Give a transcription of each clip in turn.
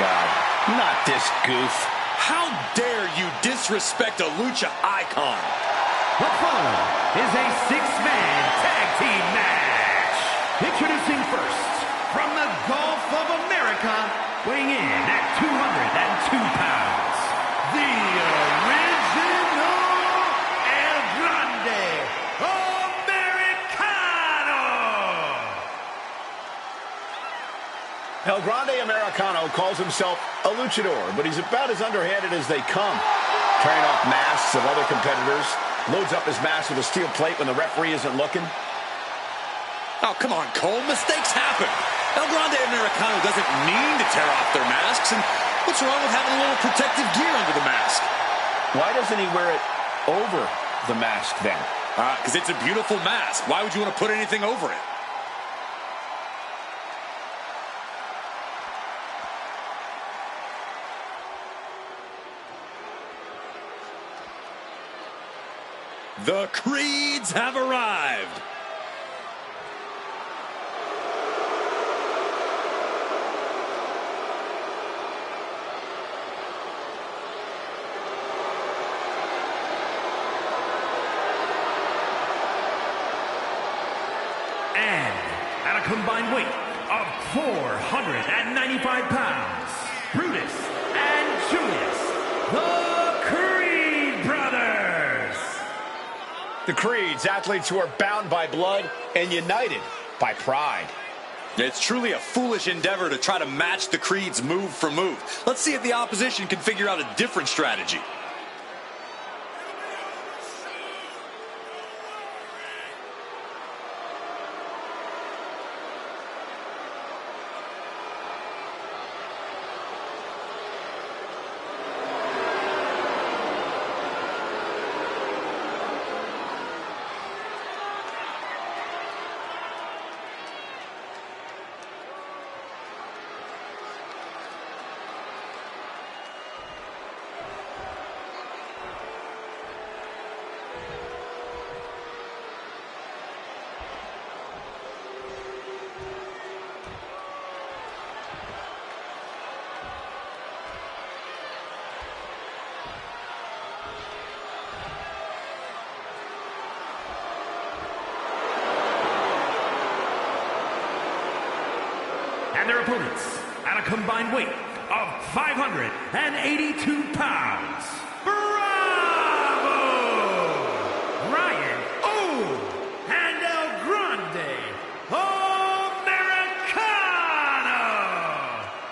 God, not this goof. How dare you disrespect a lucha icon? What follows is a six-man tag team match. Introducing first, from the Gulf of America, weighing in at 202 pounds, the original El Grande Americano. El Grande Americano calls himself a luchador, but he's about as underhanded as they come. Tearing off masks of other competitors, loads up his mask with a steel plate when the referee isn't looking. Oh, come on, Cole. Mistakes happen. El Grande Americano doesn't mean to tear off their masks, and what's wrong with having a little protective gear under the mask? Why doesn't he wear it over the mask then? Because it's a beautiful mask. Why would you want to put anything over it? The Creeds have arrived. And at a combined weight of 495 pounds, Brutus and Julius, the Creed brothers. The Creeds, athletes who are bound by blood and united by pride. It's truly a foolish endeavor to try to match the Creeds move for move. Let's see if the opposition can figure out a different strategy. And their opponents, at a combined weight of 582 pounds, Bravo! Ryan O. and El Grande Americano!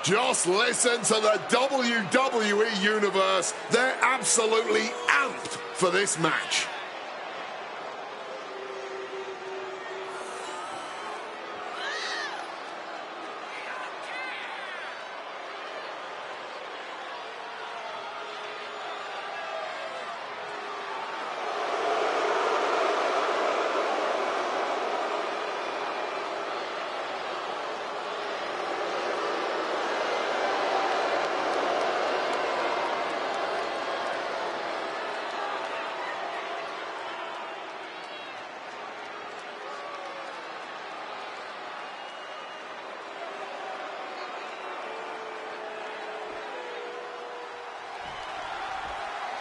Just listen to the WWE Universe. They're absolutely amped for this match.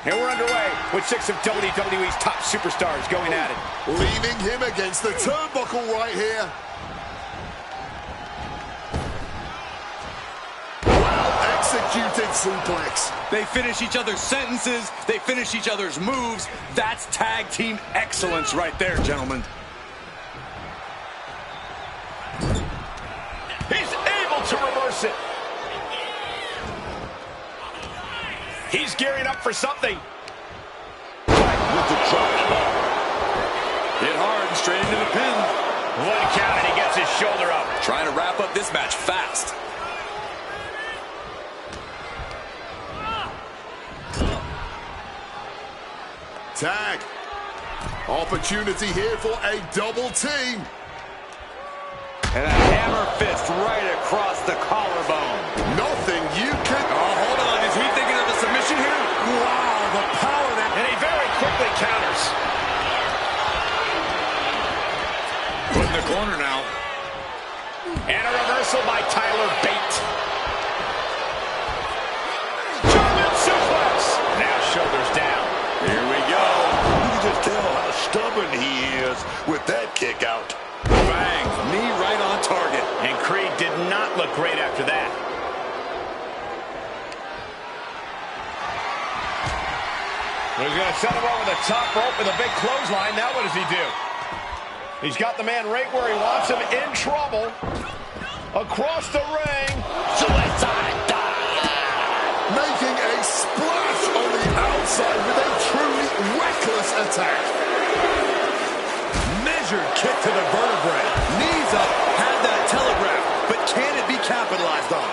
And we're underway with 6 of WWE's top superstars going at it. Leaning him against the turnbuckle right here. Well-executed suplex. They finish each other's sentences. They finish each other's moves. That's tag team excellence right there, gentlemen. He's able to reverse it. He's gearing up for something. With the drop. Hit hard and straight into the pin. One count and he gets his shoulder up. Trying to wrap up this match fast. Tag. Opportunity here for a double team. And a hammer fist right across the collarbone. Nothing you can... Oh, hold on. Is he thinking of a submission here? Wow, the power that... And he very quickly counters. Put in the corner now. And a reversal by Tyler Bate. kick out. Bang! Knee right on target. And Creed did not look great after that. He's going to set him over the top rope with a big clothesline. Now what does he do? He's got the man right where he wants him, in trouble. Across the ring. Suicide dive! Making a splash on the outside with a truly reckless attack. Measured kick to the vertebrae. Knees up, had that telegraph, but can it be capitalized on?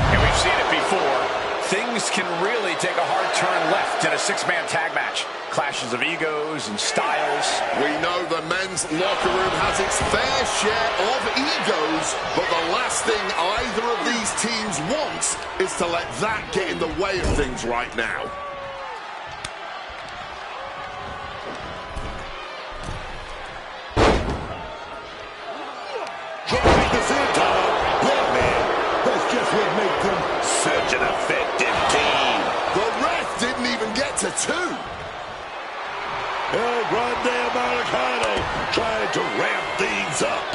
And we've seen it before. Things can really take a hard turn left in a six-man tag match. Clashes of egos and styles. We know the men's locker room has its fair share of egos, but the last thing either of these teams wants is to let that get in the way of things right now. What makes them such an effective team. The ref didn't even get to two. El Grande Americano trying to ramp things up.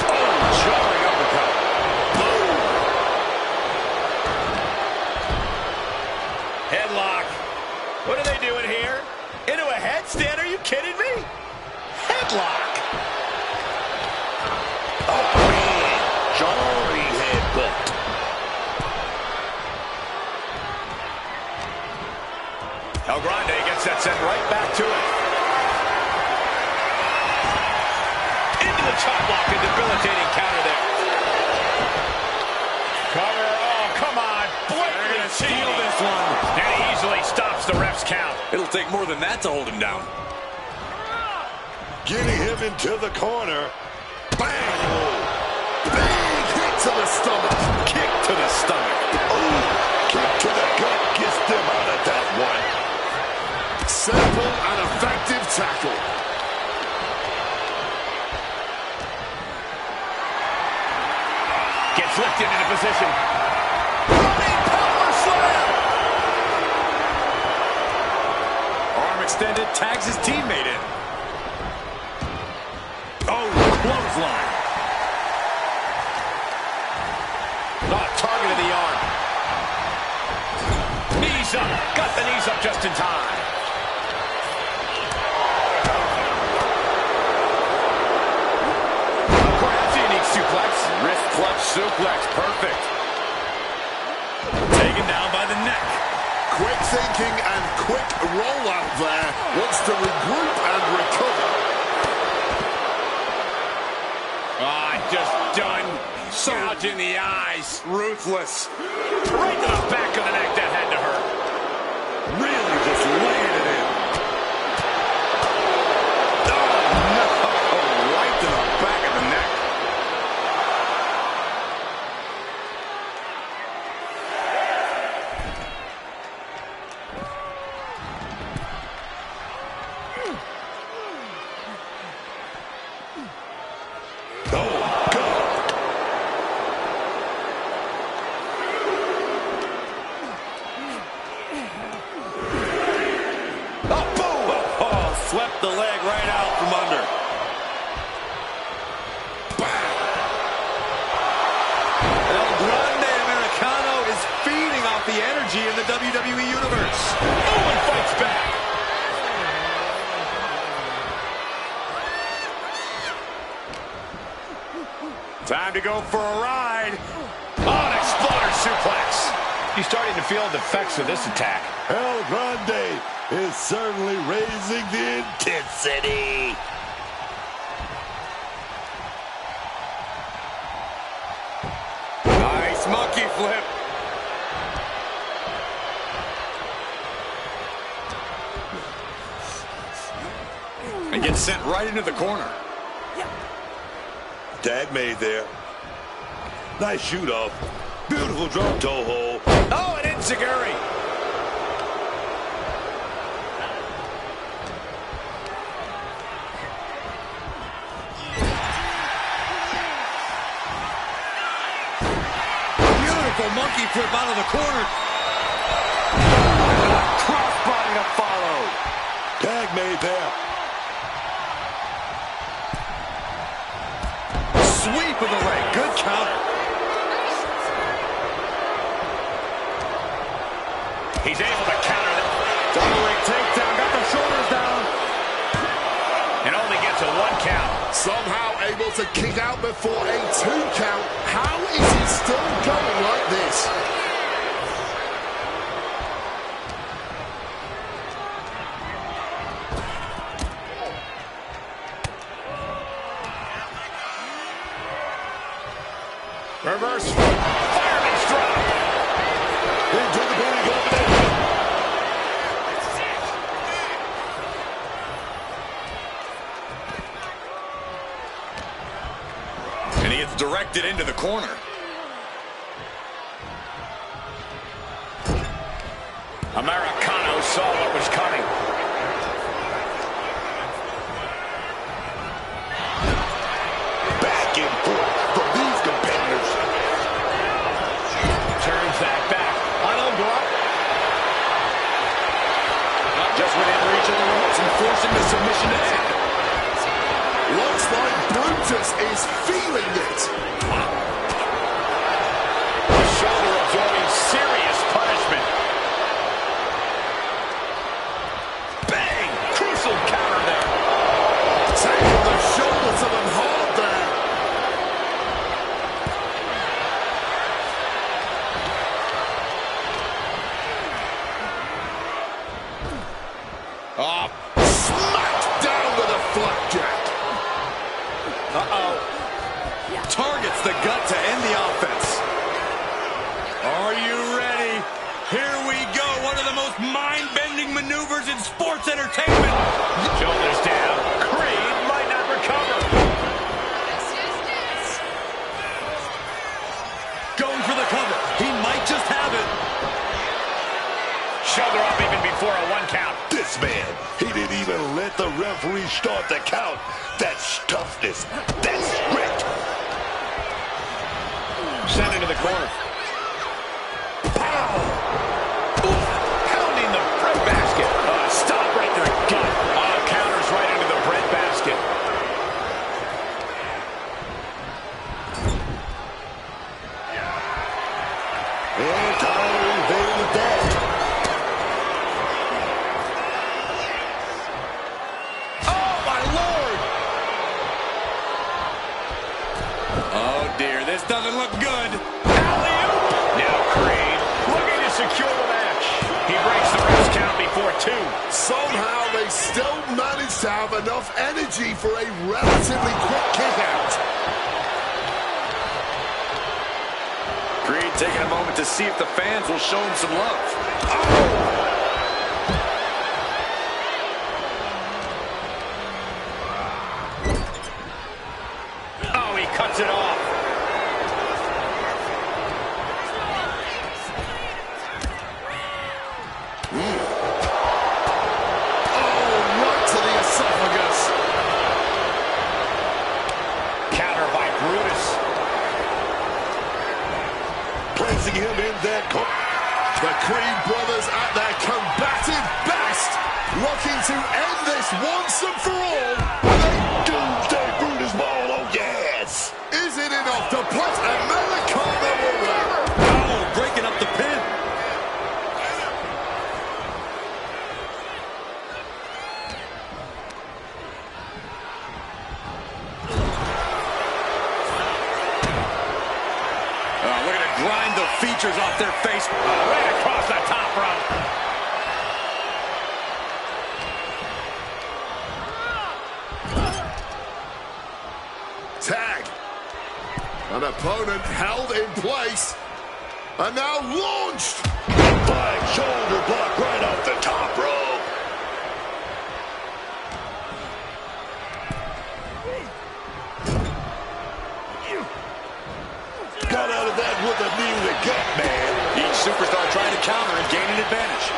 Oh, jarring uppercut. Boom. Headlock. What are they doing here? Into a headstand? Are you kidding me? Headlock. Jarring headbutt. El Grande gets that sent right back to it. Into the chop block, a debilitating counter there. Cover, oh, come on. Blatantly steal this one. And he easily stops the ref's count. It'll take more than that to hold him down. Getting him into the corner. Bang! Big hit to the stomach. Kick to the stomach. Ooh, kick to the gut gets them out of that one. Simple and effective tackle. Gets lifted into position. Running power slam. Arm extended, tags his teammate in. Oh, clothesline. Oh, targeted the arm. Knees up. Got the knees up just in time. Perhaps a unique suplex. Wrist clutch suplex. Perfect. Taken down by the neck. Quick thinking and quick rollout there. Wants to regroup and recover. Just done. Gouge in the eyes. Ruthless. Right to the back of the neck. That had to hurt. Really just laying it in. Oh, no. Right to the back of the neck. Swept the leg right out from under. El Grande Americano is feeding off the energy in the WWE Universe. Oh, and fights back. Time to go for a ride. Oh, an exploder suplex. He's starting to feel the effects of this attack. El Grande is certainly raising the intensity. Nice monkey flip. And gets sent right into the corner. Tag made there. Nice shoot off. Beautiful drop toe hold. Oh, an enziguri. Beautiful monkey flip out of the corner. follow. Tag made there. Sweep of the leg. Good counter. He's able to counter that. Double leg takedown. Got the shoulders down. And only gets a 1 count. Somehow able to kick out before a 2 count. How is he still going like this? Reverse fireman's drop. Into the booty combination. And he gets directed into the corner. Americano saw what was coming. Back and forth from these competitors. Turns that back. Arnold Block. Just within reach of the ropes and forcing the submission to end. Looks like Brutus is feeling it. The shoulder absorbing serious punishment. Bang! Crucial counter there. Taking the shoulder to them hard there. Smacked down with a flapjack. Targets the gut to end the offense. Are you ready? Here we go. One of the most mind-bending maneuvers in sports entertainment. Shoulders down. Creed might not recover. Going for the cover. He might just have it. Shoulder up even before a 1 count. This man, he didn't even let the referee start the count. That's toughness. That's grit. Sent into the corner. Pow! Pounding the breadbasket. Stop right to the gut. Counters right into the breadbasket. And Tyler invaded with that. Oh, my Lord! Oh, dear. This doesn't look good. Alley-oop! Now Creed looking to secure the match. He breaks the ref's count before 2. Somehow they still manage to have enough energy for a relatively quick kick out. Creed taking a moment to see if the fans will show him some love. Oh, he cuts it off. Right to the esophagus. Counter by Brutus. Placing him in that corner. The Creed brothers at their combative best, looking to end this once and for all. Doomsday Brutus ball, oh yes! Is it enough to put Americano away? Oh, breaking up the pin. Look at it grind the features off their face. Right across the top rope. Tag. An opponent held in place. And now launched. Flying shoulder block right off the top rope. Got out of that with a knee to the gut, man. Each superstar trying to counter and gain an advantage.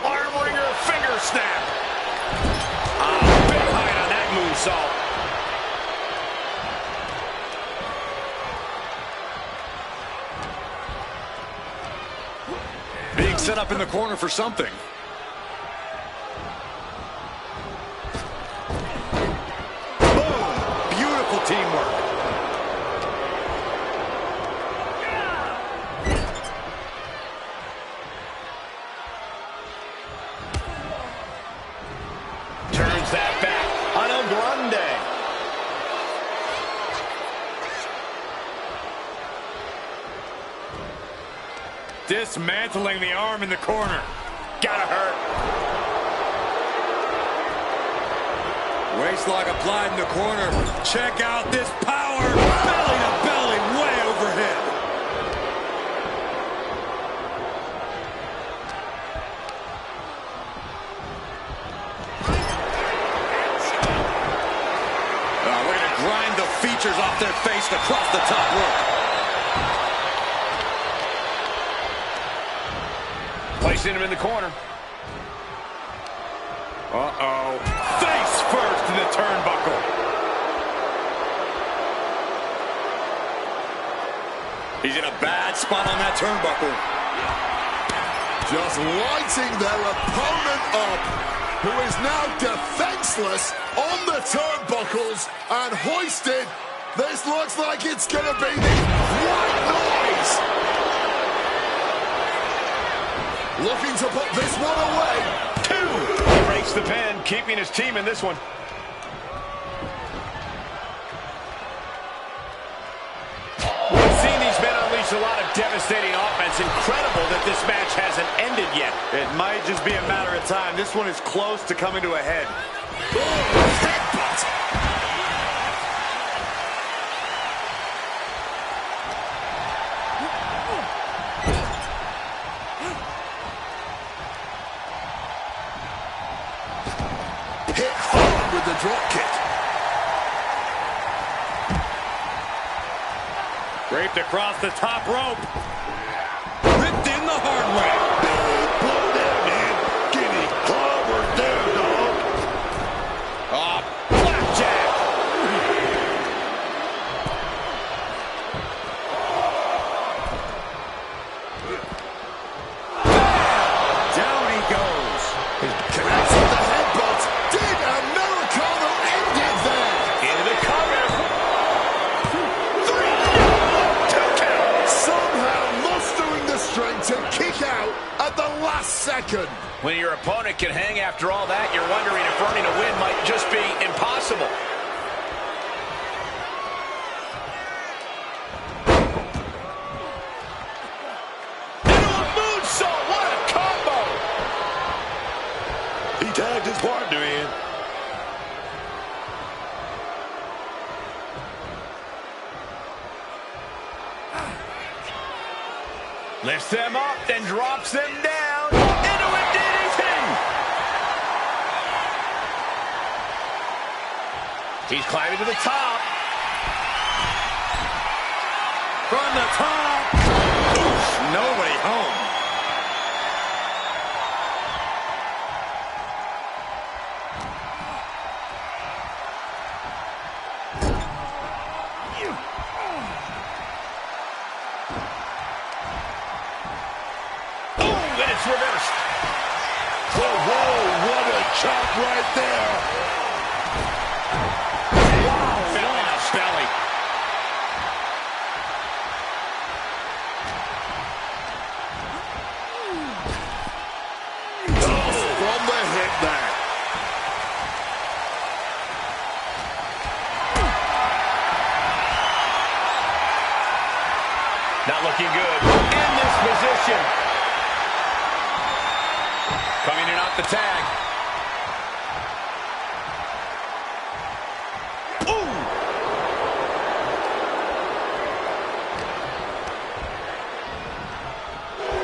Arm wringer finger snap. Big height on that moonsault. Being set set up in the corner for something. Boom! Beautiful teamwork. Turns that back on El Grande. Dismantling the arm in the corner. Gotta hurt. Waistlock applied in the corner. Check out this power. Belly to belly, way overhead. We're going to grind the features off their face across the top rope. Placing him in the corner. Uh-oh. Face first in the turnbuckle. He's in a bad spot on that turnbuckle. Just lighting their opponent up, who is now defenseless on the turnbuckles and hoisted. This looks like it's going to be the white noise. Looking to put this one away. 2. Breaks the pin, keeping his team in this one. We've seen these men unleash a lot of devastating offense. Incredible that this match hasn't ended yet. It might just be a matter of time. This one is close to coming to a head. Headbutt. Hit hard with the drop kick. Draped across the top rope. Ripped in the hard way. Blow there, man. Getting clobbered there, dog. Blackjack. Down he goes. Connects with the headbutt. Did Americano end it there? Into the cover. 3. 2 count. Somehow mustering the strength to kick out at the last second. When your opponent can hang after all that, you're wondering if earning a win might just be impossible. Into a moonsault. What a combo. He tagged his partner in. Lifts them up, then drops them down. Into a DDT. He's climbing to the top. From the top. Oof, nobody home. And it's reversed. Whoa, what a chop right there. Fell in his belly. From the hip there. Not looking good. In this position. Coming in off the tag. Ooh!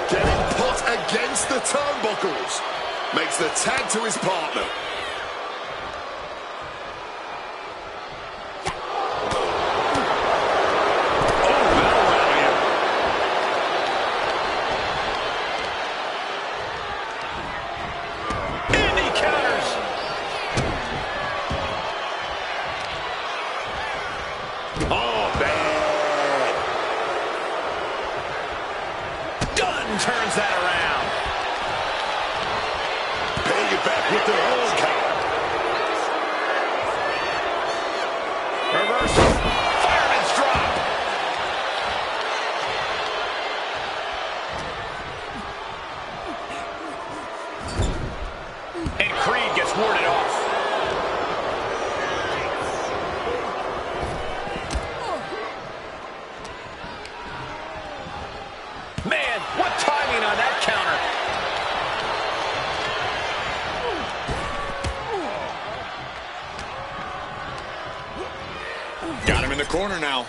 Getting put against the turnbuckles. Makes the tag to his partner. Turns that around. Got him in the corner now.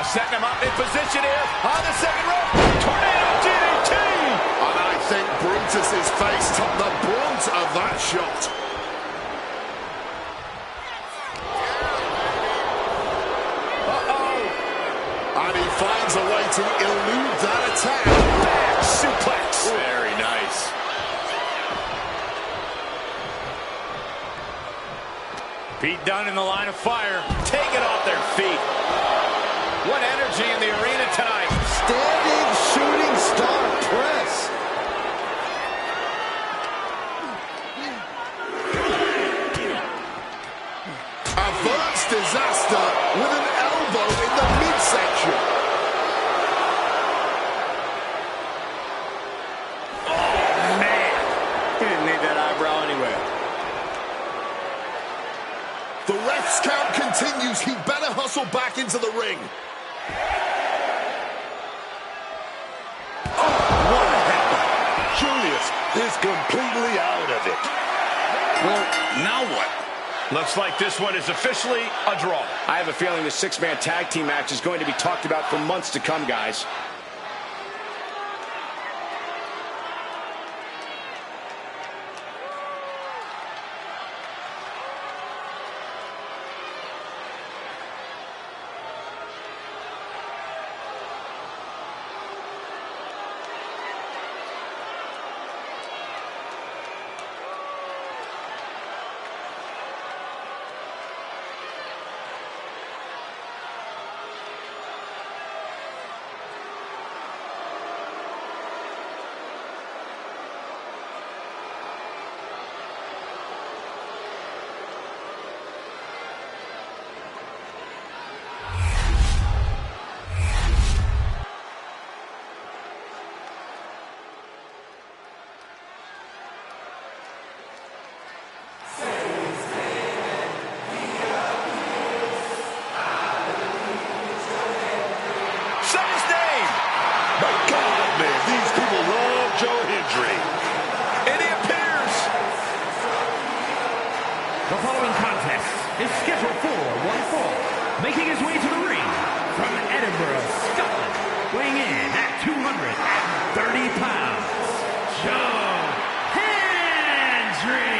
Setting him up in position here on the second rope. Tornado DDT! And I think Brutus's face took the brunt of that shot. And he finds a way to elude that attack. Back suplex. Very nice. Pete Dunne in the line of fire. Taken off their feet. What energy in the arena tonight. Standing shooting star press. Averts disaster with an elbow in the midsection. Oh, man. He didn't need that eyebrow anyway. The ref's count continues. He better hustle back into the ring. What a headbutt. Julius is completely out of it. Well, now what? Looks like this one is officially a draw. I have a feeling the six-man tag team match is going to be talked about for months to come, guys. The following contest is scheduled for one fall, making his way to the ring from Edinburgh, Scotland, weighing in at 230 pounds, Joe Hendry.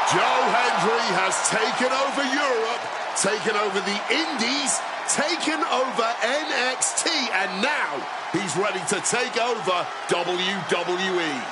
Joe Hendry has taken over Europe, taken over the Indies, taken over NXT, and now he's ready to take over WWE.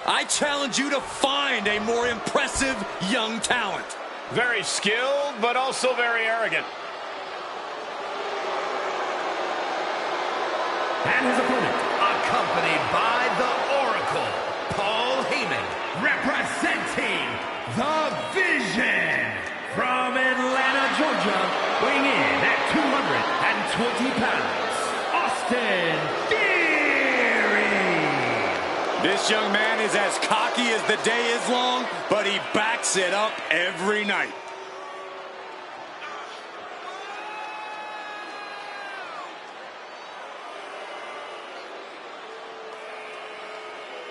I challenge you to find a more impressive young talent. Very skilled, but also very arrogant. And his opponent, accompanied by the Oracle, Paul Heyman, representing the Vision from Atlanta, Georgia, weighing in at 220 pounds, Austin Theory. This young man is as cocky as the day is long, but he backs it up every night.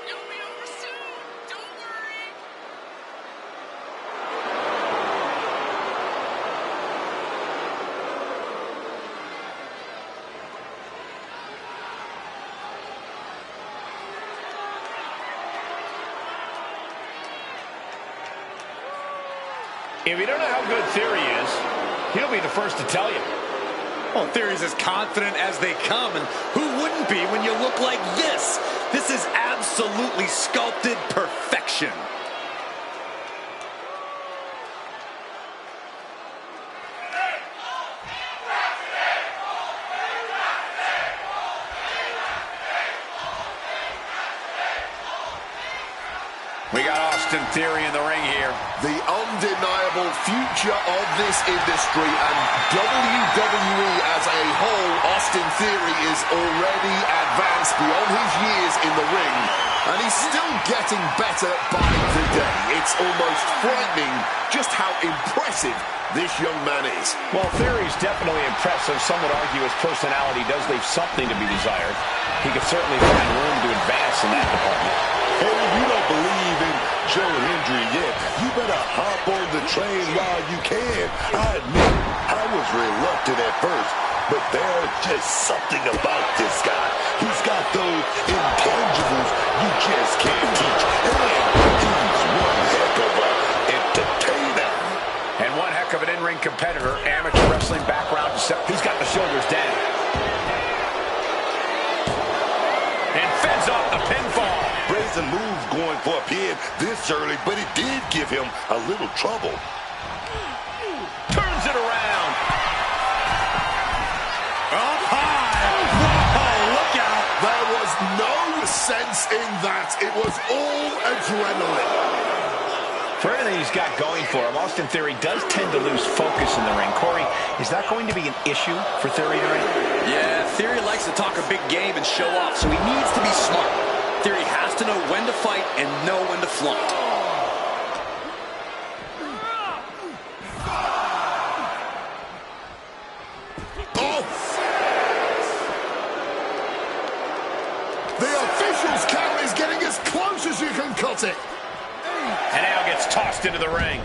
It'll be over soon. Don't worry. If you don't know how good Theory is, he'll be the first to tell you. Well, Theory's as confident as they come, and who wouldn't be when you look like this? This is absolutely absolutely sculpted perfection. We got Austin Theory in the ring here. The undeniable future of this industry and WWE as a whole. Austin Theory is already advanced beyond his years in the ring, and he's still getting better by the day. It's almost frightening just how impressive this young man is. Well, Theory's definitely impressive. Some would argue his personality does leave something to be desired. He could certainly find room to advance in that department. Hey, if you don't believe in Joe Hendry yet, you better hop on the train while you can. I admit, I was reluctant at first, but there's just something about this guy. He's got those intangibles you just can't teach. And he's one heck of an entertainer. And one heck of an in-ring competitor, amateur wrestling background. He's got the shoulders down. And fends off the pinfall. Brazen moves going for a pin this early, but it did give him a little trouble. Turns it around. Up high. Whoa, look out. There was no sense in that. It was all adrenaline. For everything he's got going for him, Austin Theory does tend to lose focus in the ring. Corey, is that going to be an issue for Theory tonight? Yeah, Theory likes to talk a big game and show off, so he needs to be smart. Theory has to know when to fight and know when to flaunt. Oh! The official's count is getting as close as you can cut it. And now gets tossed into the ring.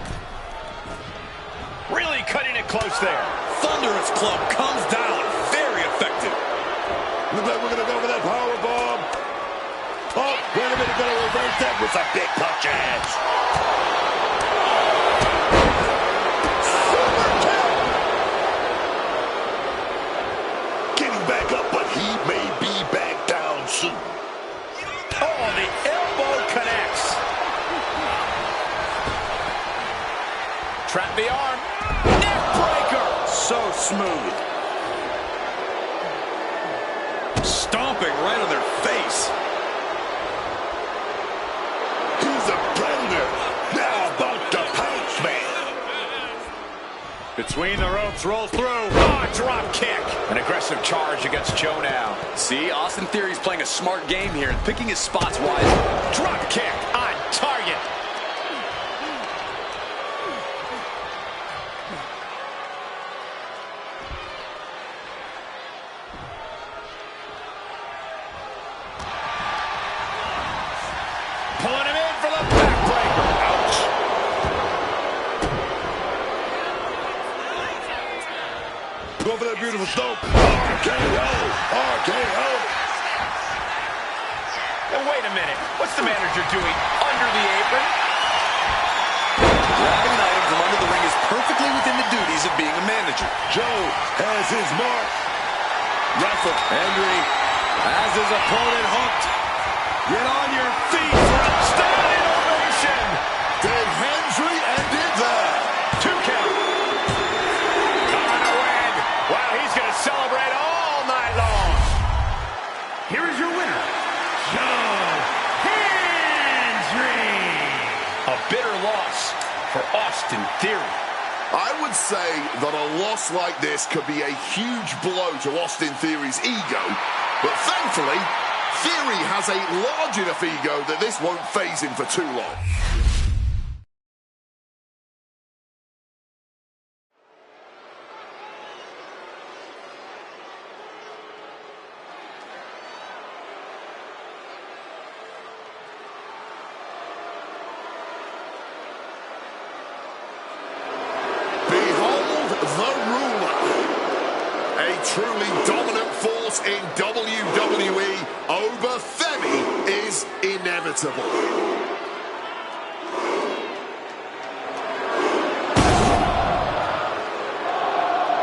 Really cutting it close there. Thunderous club comes down. Very effective. Looks like we're going to go for that power bomb. Oh, wait a minute, going to reverse that with some big punches. Getting back up, but he may be back down soon. Oh, the elbow connects. Trap the arm. Neck breaker. So smooth. Stomping right on their face. He's a predator. Now about to pounce, man. Between the ropes, rolls through. Oh, drop kick. An aggressive charge against Joe now. See, Austin Theory's playing a smart game here and picking his spots wisely. Drop kick on target. Pulling him in for the backbreaker. Ouch. Go for that beautiful stomp. RKO. RKO. Now, wait a minute. What's the manager doing under the apron? Grabbing an item from under the ring is perfectly within the duties of being a manager. Joe has his mark. Wrestle. Hendry has his opponent hooked. Get on your feet for a Standing ovation. Did Hendry end it there? 2 count. On a win. Wow, he's going to celebrate all night long. Here is your winner, Joe Hendry. A bitter loss for Austin Theory. I would say that a loss like this could be a huge blow to Austin Theory's ego, but thankfully, Theory has a large enough ego that this won't faze him for too long. Behold the ruler. A truly dominant force in WWE over Femi is inevitable.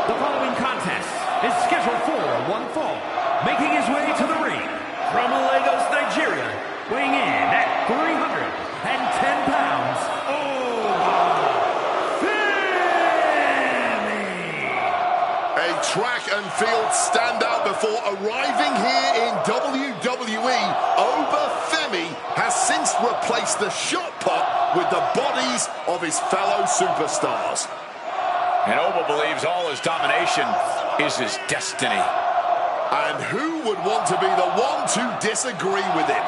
The following contest is scheduled for one fall. Making his way to the ring from Lagos, Nigeria, weighing in at 310 pounds, A track and field standout before arriving here in WWE. Wwe has since replaced the shot put with the bodies of his fellow superstars. And Wwe believes all his domination is his destiny. And who would want to be the one to disagree with him?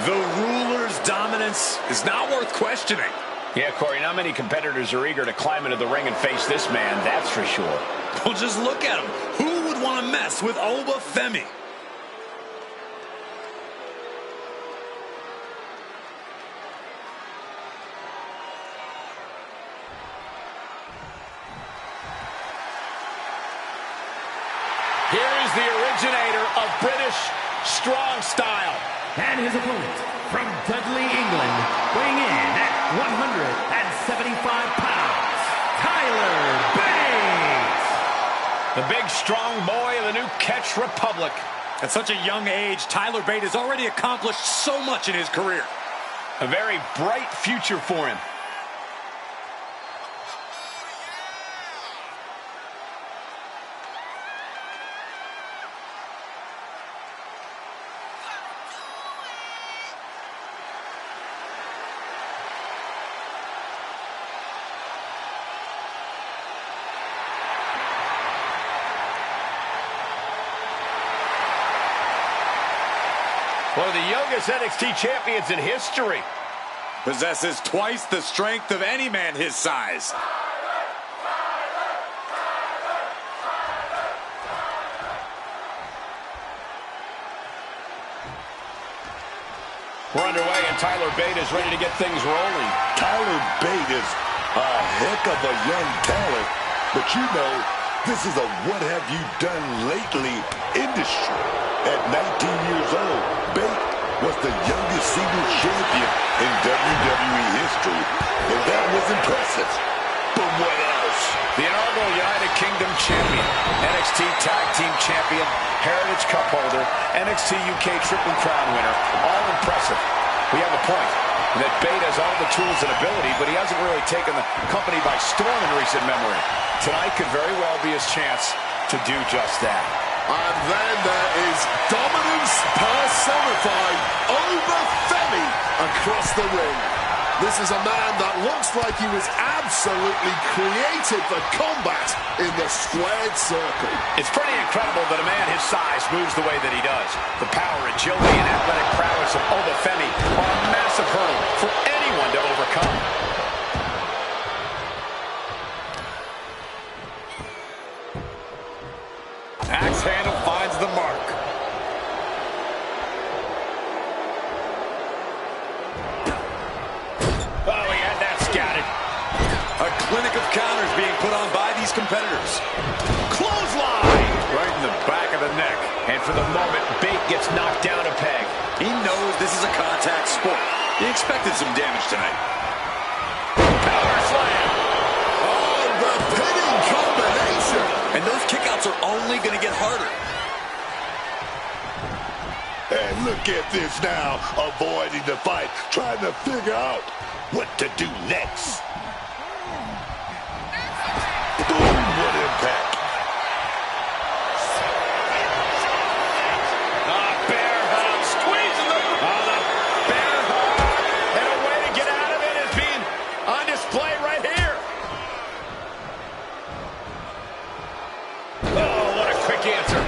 The ruler's dominance is not worth questioning. Yeah, Corey, not many competitors are eager to climb into the ring and face this man, that's for sure. Well, just look at him. Who would want to mess with Wwe? Here is the originator of British strong style. and his opponent from Dudley, England, weighing in at 175 pounds, Tyler Bate. The big, strong boy of the new Catch Republic. At such a young age, Tyler Bate has already accomplished so much in his career. A very bright future for him. One of the youngest NXT champions in history. Possesses twice the strength of any man his size. We're underway, and Tyler Bate is ready to get things rolling. Tyler Bate is a heck of a young talent, but you know, this is a what have you done lately industry. At 19 years old, Bate was the youngest single champion in WWE history, and that was impressive. But what else? The inaugural United Kingdom champion, NXT Tag Team champion, Heritage Cup holder, NXT UK Triple Crown winner, all impressive. We have a point that Bate has all the tools and ability, but he hasn't really taken the company by storm in recent memory. Tonight could very well be his chance to do just that. And then there is dominance personified, Wwe across the ring. This is a man that looks like he was absolutely created for combat in the squared circle. It's pretty incredible that a man his size moves the way that he does. The power, agility, and athletic prowess of Wwe are a massive hurdle for anyone to overcome. Axe handle finds the mark. Oh, he had that scouted. A clinic of counters being put on by these competitors. Clothesline! Right in the back of the neck. And for the moment, Bate gets knocked down a peg. He knows this is a contact sport. He expected some damage tonight. Power slam! Oh, the pinning combination! And those kickouts are only going to get harder. And look at this now, avoiding the fight, trying to figure out what to do next. Boom, what impact. Bear hug. Squeezing the bear hug. And a way to get out of it is being on display right here. Oh, what a quick answer.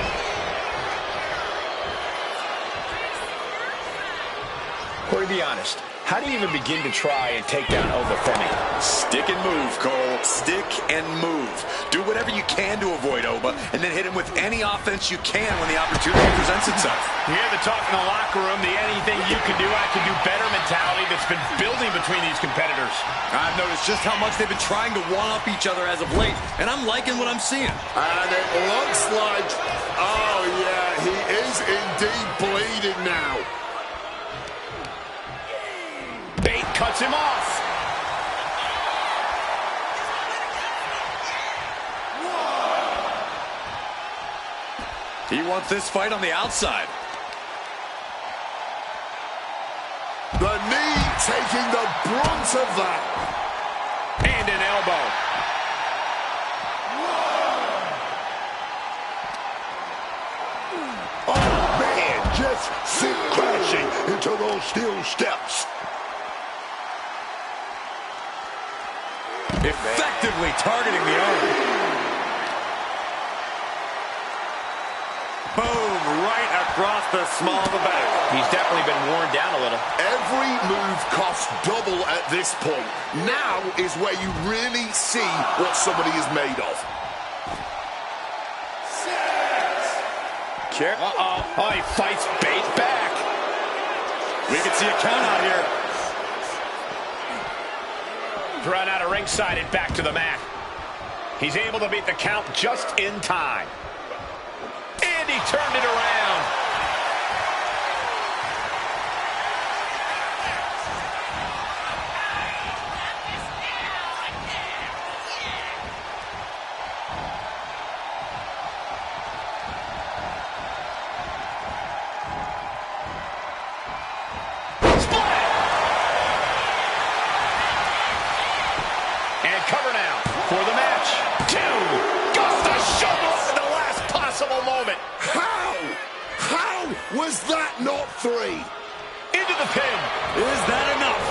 Corey, be honest. How do you even begin to try and take down Wwe? Stick and move, Cole. Stick and move. Do whatever you can to avoid Wwe, and then hit him with any offense you can when the opportunity presents itself. You hear the talk in the locker room, the anything you can do, I can do better mentality that's been building between these competitors. I've noticed just how much they've been trying to one-up each other as of late, and I'm liking what I'm seeing. And it looks like, oh yeah, he is indeed bleeding now. Bate cuts him off. He wants this fight on the outside. The knee taking the brunt of that. And an elbow. Oh, man, just sit crashing into those steel steps. Effectively targeting the arm. Boom, right across the small of the back. He's definitely been worn down a little. Every move costs double at this point. Now is where you really see what somebody is made of. Oh, he fights bait back. We can see a count out here. Run out of ringside and back to the mat. He's able to beat the count just in time. And he turned it around. Cover now for the match. 2. Goes the shovel at the last possible moment. How was that not 3? Into the pin. Is that enough?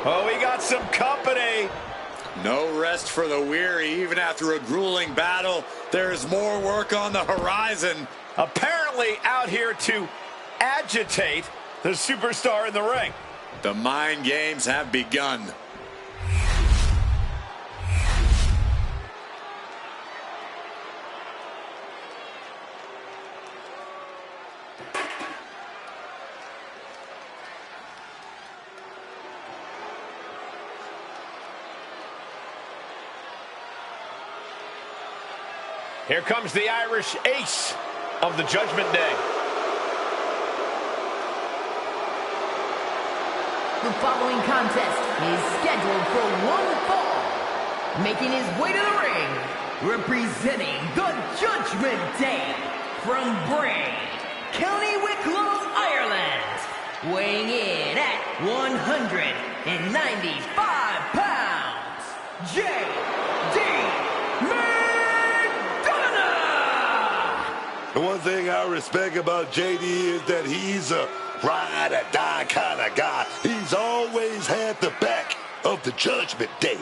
Oh, we got some company. No rest for the weary. Even after a grueling battle, there's more work on the horizon. Apparently out here to agitate the superstar in the ring. The mind games have begun. Here comes the Irish Ace of the Judgment Day. The following contest is scheduled for one fall. Making his way to the ring, representing the Judgment Day from Bray, County Wicklow, Ireland, weighing in at 195 pounds, J.D. The one thing I respect about JD is that he's a ride or die kind of guy. He's always had the back of the Judgment Day.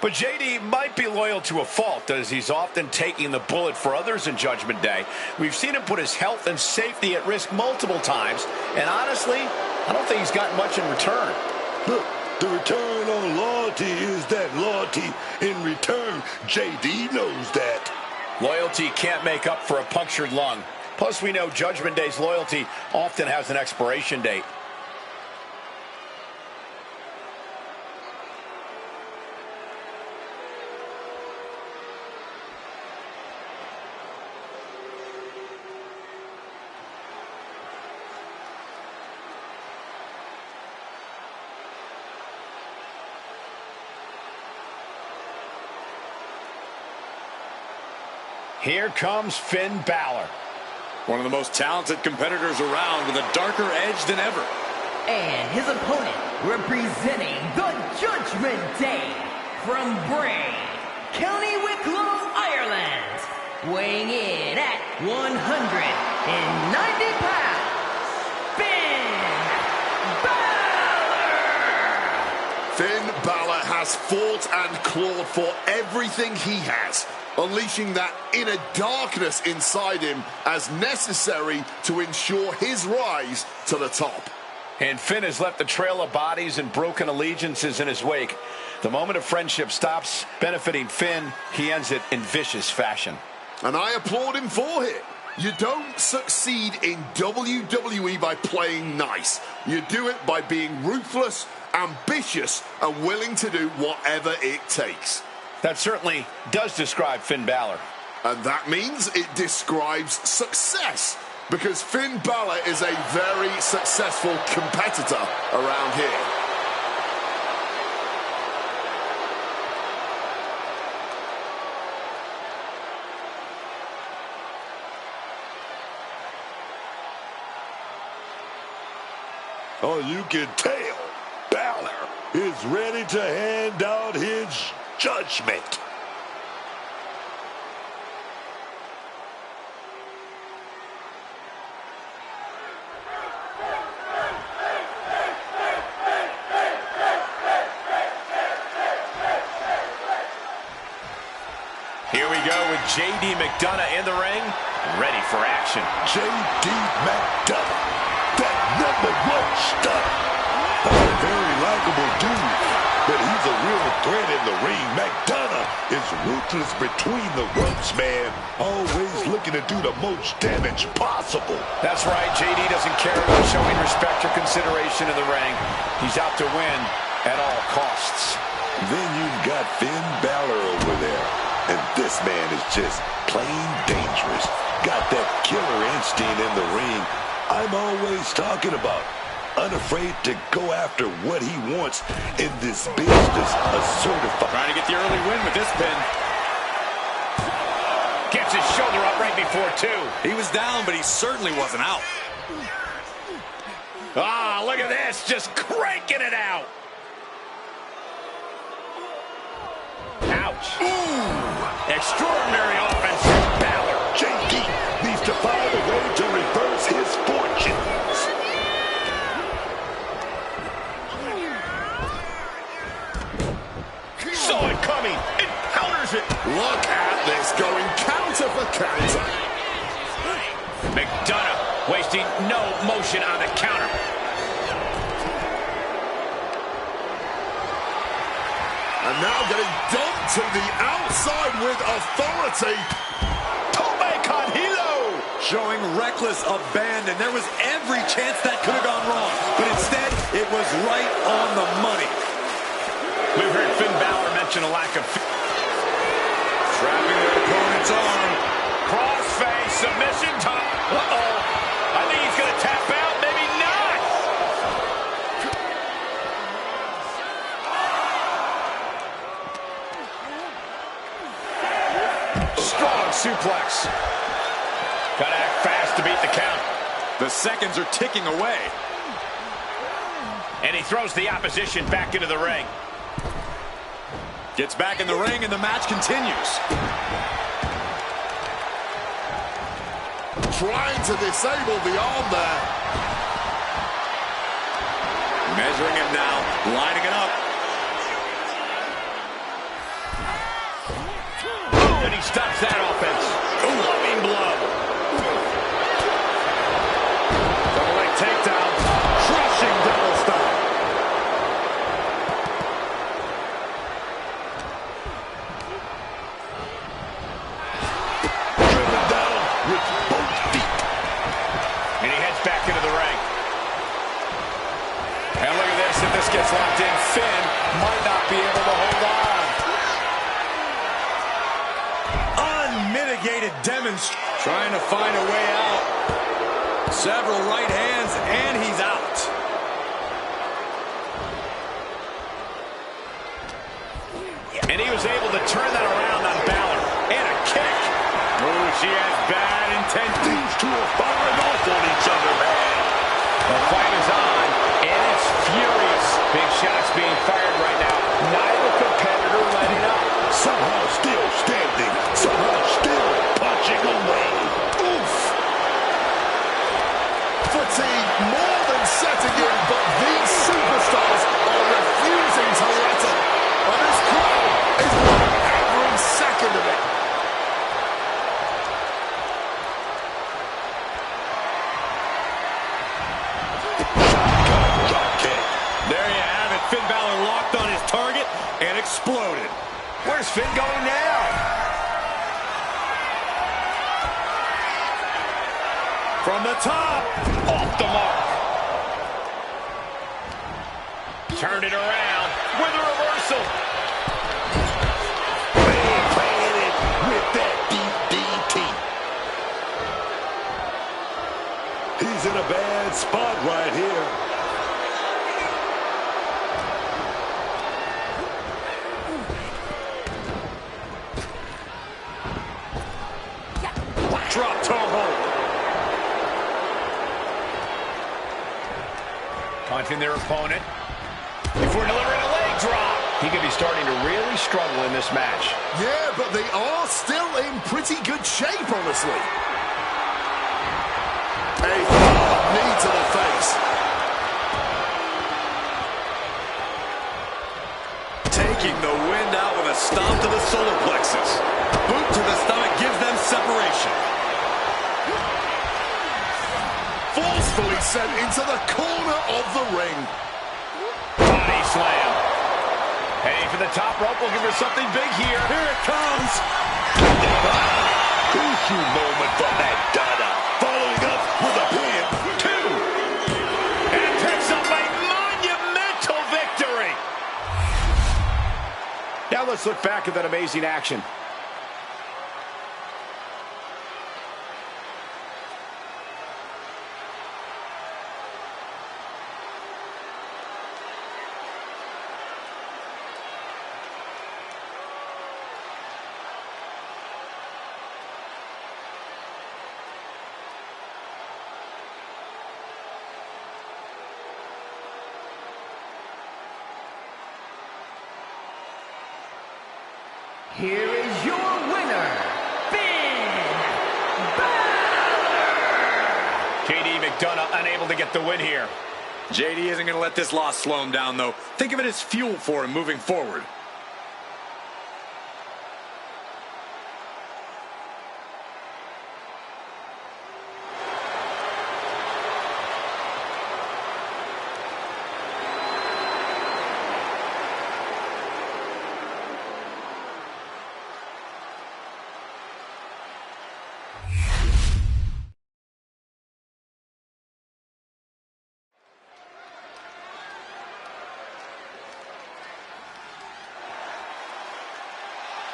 But JD might be loyal to a fault, as he's often taking the bullet for others in Judgment Day. We've seen him put his health and safety at risk multiple times, and honestly, I don't think he's gotten much in return. Look, the return on loyalty is that loyalty in return. JD knows that. Loyalty can't make up for a punctured lung. Plus, we know Judgment Day's loyalty often has an expiration date. Here comes Finn Balor. One of the most talented competitors around with a darker edge than ever. And his opponent, representing the Judgment Day from Bray, County Wicklow, Ireland, weighing in at 190 pounds, Finn Balor! Finn Balor has fought and clawed for everything he has, unleashing that inner darkness inside him as necessary to ensure his rise to the top. And Finn has left a trail of bodies and broken allegiances in his wake. The moment of friendship stops benefiting Finn, he ends it in vicious fashion. And I applaud him for it. You don't succeed in WWE by playing nice. You do it by being ruthless, ambitious, and willing to do whatever it takes. That certainly does describe Finn Balor. And that means it describes success, because Finn Balor is a very successful competitor around here. Oh, you can tell Balor is ready to hand out his judgment. Here we go with J.D. McDonough in the ring, ready for action. J.D. McDonough, that #1 stunner. A very likable dude, but he's a real threat in the ring. McDonough is ruthless between the ropes, man. Always looking to do the most damage possible. That's right, J.D. doesn't care about showing respect or consideration in the ring. He's out to win at all costs. Then you've got Finn Balor over there. And this man is just plain dangerous. Got that killer instinct in the ring I'm always talking about. Unafraid to go after what he wants in this business. A certified. Trying to get the early win with this pin. Gets his shoulder up right before two. He was down, but he certainly wasn't out. Ah, look at this. Just cranking it out. Ouch. Ooh. Extraordinary offense from Balor. JD needs to find a way to reverse his fortunes. Saw it coming and counters it. Look at this, going counter for counter. McDonough wasting no motion on the counter. And now getting dumped to the outside with authority. Tope con hilo. Showing reckless abandon. There was every chance that could have gone wrong, but instead, it was right on the money. We've heard Finn Balor mention a lack of... Trapping their opponent's arm. Crossface submission time. Uh-oh. I think he's going to tap out. Maybe not. Strong suplex. Gotta act fast to beat the count. The seconds are ticking away. And he throws the opposition back into the ring. Gets back in the ring, and the match continues. Trying to disable the arm there. Measuring him now, lining it up. Oh, and he stops that offense. Loving blow. Double leg takedown. Crushing double stop. Driven down with both feet. And he heads back into the ring. And look at this. If this gets locked in, Finn might not be able to hold on. Unmitigated demonstration. Trying to find a way out. Several right hands, and he's out. And he was able to turn that around on Balor. And a kick. Oh, she has bad intent. These two are firing off on each other, man. The fight is on, and it's furious. Big shots being fired right now. Neither competitor letting up. Somehow still standing. Somehow still punching away. Oof. Fatigue more than setting in, but these superstars are refusing to let up. And this crowd is loving every second of it. Drop kick. There you have it. Finn Balor locked on his target and exploded. Where's Finn going now? From the top. Off the mark. Turned it around with a reversal. Playing it with that deep He's in a bad spot right here. Drop toe hold. Taunting their opponent before delivering a leg drop. He could be starting to really struggle in this match. Yeah, but they are still in pretty good shape, honestly. A hard knee to the face. Taking the wind out with a stomp to the solar plexus. Boot to the stomach gives them separation. Forcefully sent into the corner of the ring. Body slam. Heading for the top rope, looking for something big here. Here it comes. Crucial moment for McDonough. Following up with a pin. 2. And picks up a monumental victory. Now let's look back at that amazing action. Here is your winner, Finn Balor! JD McDonough unable to get the win here. JD isn't going to let this loss slow him down, though. Think of it as fuel for him moving forward.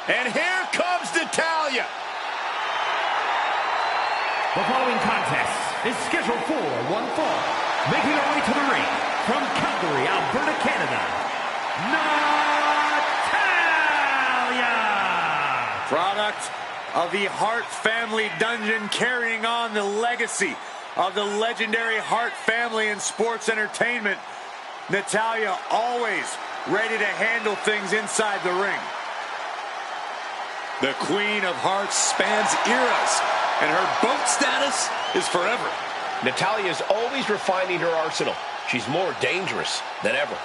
And here comes Natalya. The following contest is scheduled for one fall. Making her way to the ring from Calgary, Alberta, Canada, Natalya! Product of the Hart family dungeon, carrying on the legacy of the legendary Hart family in sports entertainment. Natalya always ready to handle things inside the ring. The Queen of Hearts spans eras, and her boat status is forever. Natalya is always refining her arsenal. She's more dangerous than ever.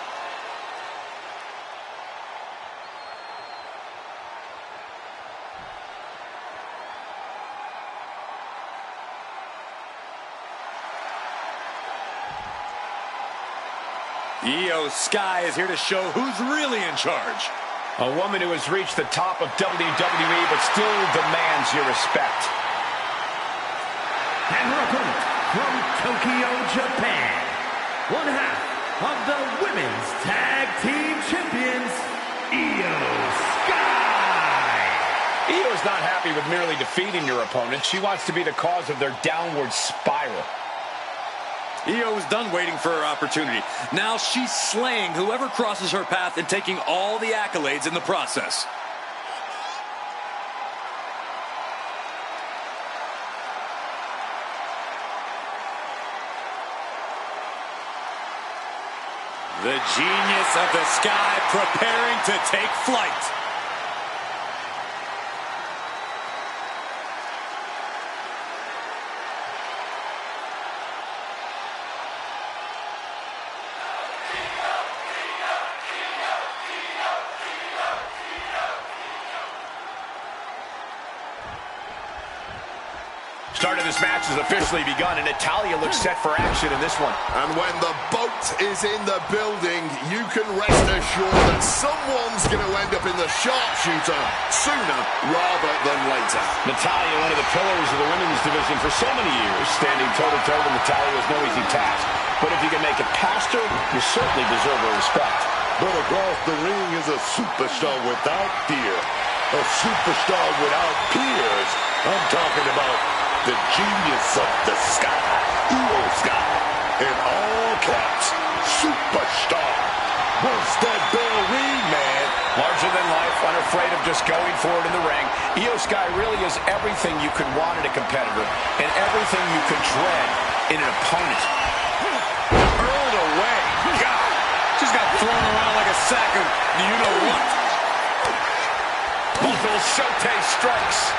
Io Sky is here to show who's really in charge. A woman who has reached the top of WWE but still demands your respect. And her opponent from Tokyo, Japan, one half of the Women's Tag Team Champions, Io Sky. Io is not happy with merely defeating your opponent. She wants to be the cause of their downward spiral. Io is done waiting for her opportunity. Now she's slaying whoever crosses her path and taking all the accolades in the process. The genius of the Sky preparing to take flight. Start of this match has officially begun, and Natalya looks set for action in this one. And when the boat is in the building, you can rest assured that someone's going to end up in the sharpshooter sooner rather than later. Natalya, one of the pillars of the women's division for so many years, standing toe-to-toe with Natalya is no easy task. But if you can make it past her, you certainly deserve her respect. But across the ring is a superstar without fear. A superstar without peers. I'm talking about the genius of the sky, Io Sky, in all caps, superstar. Wants that bell ring, man. Larger than life, unafraid of just going for it in the ring. Io Sky really is everything you could want in a competitor and everything you could dread in an opponent. Hurled away. God, just got thrown around like a sack of you-know-what. Multiple Shote strikes.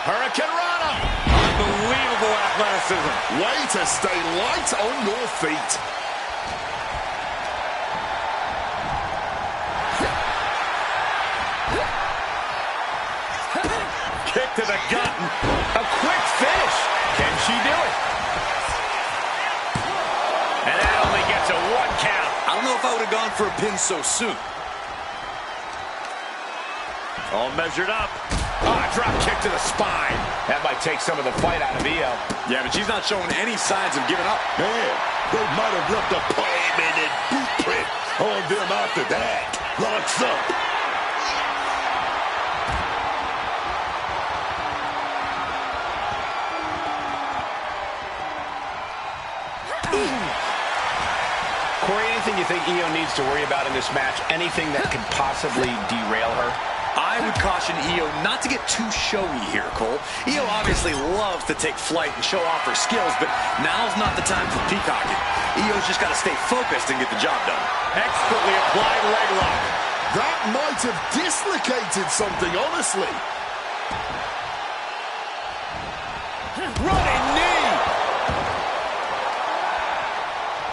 Hurricane Rana. Unbelievable athleticism. Way to stay light on your feet. Kick to the gut. A quick finish. Can she do it? And that only gets a 1 count. I don't know if I would have gone for a pin so soon. All measured up. Drop kick to the spine. That might take some of the fight out of Io. Yeah, but she's not showing any signs of giving up. Man, they might have left a permanent boot print on them after that. Locks up. Corey, anything you think Io needs to worry about in this match? Anything that could possibly derail her? I would caution Io not to get too showy here, Cole. Io obviously loves to take flight and show off her skills, but now's not the time for peacocking. Io's just got to stay focused and get the job done. Expertly applied leg lock. That might have dislocated something, honestly. Running